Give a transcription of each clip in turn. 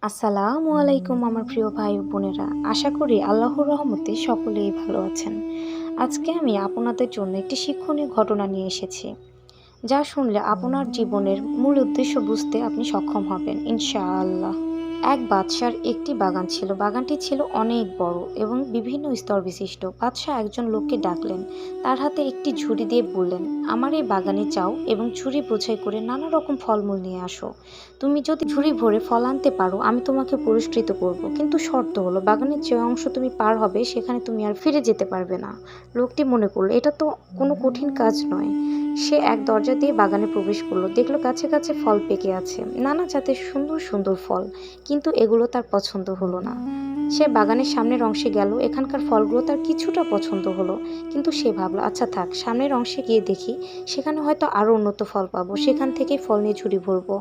আসসালামু আলাইকুম আমার প্রিয় ভাই ও বোনেরা। আশা করি আল্লাহর রহমতে সকলেই ভালো আছেন। আজকে আমি আপনাদের জন্য একটি শিক্ষণীয় ঘটনা নিয়ে এসেছি, যা শুনলে আপনার জীবনের মূল উদ্দেশ্য বুঝতে আপনি সক্ষম হবেন ইনশাআল্লাহ। এক বাদশার একটি বাগান ছিল। বাগানটি ছিল অনেক বড় এবং বিভিন্ন স্তর বিশিষ্ট। বাদশাহ একজন লোককে ডাকলেন, তার হাতে একটি ঝুড়ি দিয়ে বললেন, আমার এই বাগানে যাও এবং ঝুড়ি বোঝাই করে নানা রকম ফলমূল নিয়ে আসো। তুমি যদি ঝুড়ি ভরে ফল আনতে পারো আমি তোমাকে পুরস্কৃত করব, কিন্তু শর্ত হলো বাগানের যে অংশ তুমি পার হবে সেখানে তুমি আর ফিরে যেতে পারবে না। লোকটি মনে করলো এটা তো কোনো কঠিন কাজ নয়। সে এক দরজা দিয়ে বাগানে প্রবেশ করলো, দেখলো গাছে গাছে ফল পেকে আছে, নানা জাতের সুন্দর সুন্দর ফল, কিন্তু এগুলো তার পছন্দ হলো না। সে বাগানের সামনের অংশে গেল, এখানকার ফলগুলো তার কিছুটা পছন্দ হলো, কিন্তু সে ভাবলো আচ্ছা থাক, সামনের অংশে গিয়ে দেখি, সেখানে হয়তো আরো উন্নত ফল পাবো, সেখান থেকেই ফল নিয়ে ঝুড়ি ভরবো।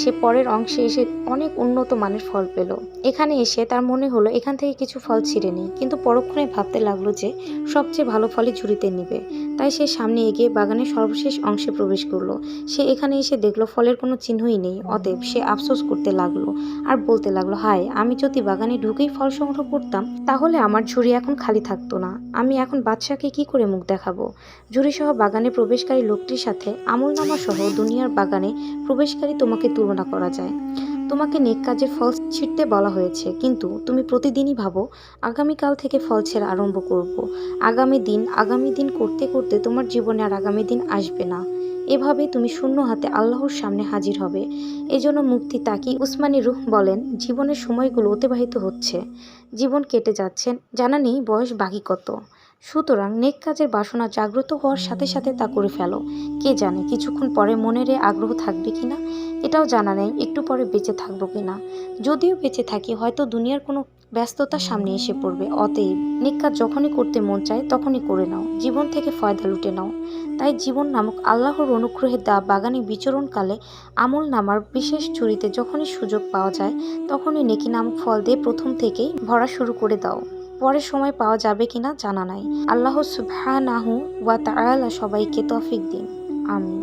সে পরের অংশে এসে অনেক উন্নত মানের ফল পেল। এখানে এসে তার মনে হলো এখান থেকে কিছু ফল ছিঁড়ে নিই, কিন্তু পরক্ষণে ভাবতে লাগলো যে সবচেয়ে ভালো ফলই ঝুড়িতে নিবে। তাই সে সামনে এগিয়ে বাগানের সর্বশেষ অংশে প্রবেশ করলো। সে এখানে এসে দেখলো ফলের কোনো চিহ্নই নেই। অতএব সে আফসোস করতে লাগলো আর বলতে লাগলো, হায়, আমি যদি বাগানে ঢুকেই ফল সংগ্রহ করতাম তাহলে আমার ঝুড়ি এখন খালি থাকতো না। আমি এখন বাদশাকে কি করে মুখ দেখাবো? ঝুড়ি সহ বাগানে প্রবেশকারী লোকটির সাথে আমলনামা সহ দুনিয়ার বাগানে প্রবেশকারী তোমাকে তুলনা করা যায়। তোমাকে নেক কাজের ফল ছিঁড়তে বলা হয়েছে, কিন্তু তুমি প্রতিদিনই ভাবো আগামীকাল থেকে ফল ছেঁড়া আরম্ভ করব। আগামী দিন করতে করতে তোমার জীবনে আর আগামী দিন আসবে না। এভাবে তুমি শূন্য হাতে আল্লাহর সামনে হাজির হবে। এজন্য মুফতি তাকি উসমানী রুহ বলেন, জীবনের সময়গুলো অতিবাহিত হচ্ছে, জীবন কেটে যাচ্ছে, জানা নেই বয়স বাকি কত। সুতরাং নেক কাজের বাসনা জাগ্রত হওয়ার সাথে সাথে তা করে ফেলো। কে জানে কিছুক্ষণ পরে মনের এ আগ্রহ থাকবে কিনা, এটাও জানা নেই একটু পরে বেঁচে থাকবো কিনা। যদিও বেঁচে থাকি হয়তো দুনিয়ার কোনো ব্যস্ততার সামনে এসে পড়বে। অতএব নেক কাজ যখনই করতে মন চায় তখনই করে নাও, জীবন থেকে ফয়দা লুটে নাও। তাই জীবন নামক আল্লাহর অনুগ্রহে দেওয়া বাগানে বিচরণকালে আমল নামার বিশেষ ঝুড়িতে যখনই সুযোগ পাওয়া যায় তখনই নেকি নামক ফল দিয়ে প্রথম থেকেই ভরা শুরু করে দাও। পরে সময় পাওয়া যাবে কিনা জানা নাই। আল্লাহ সুবহানাহু ওয়া তাআলা সবাইকে তৌফিক দিন। আমিন।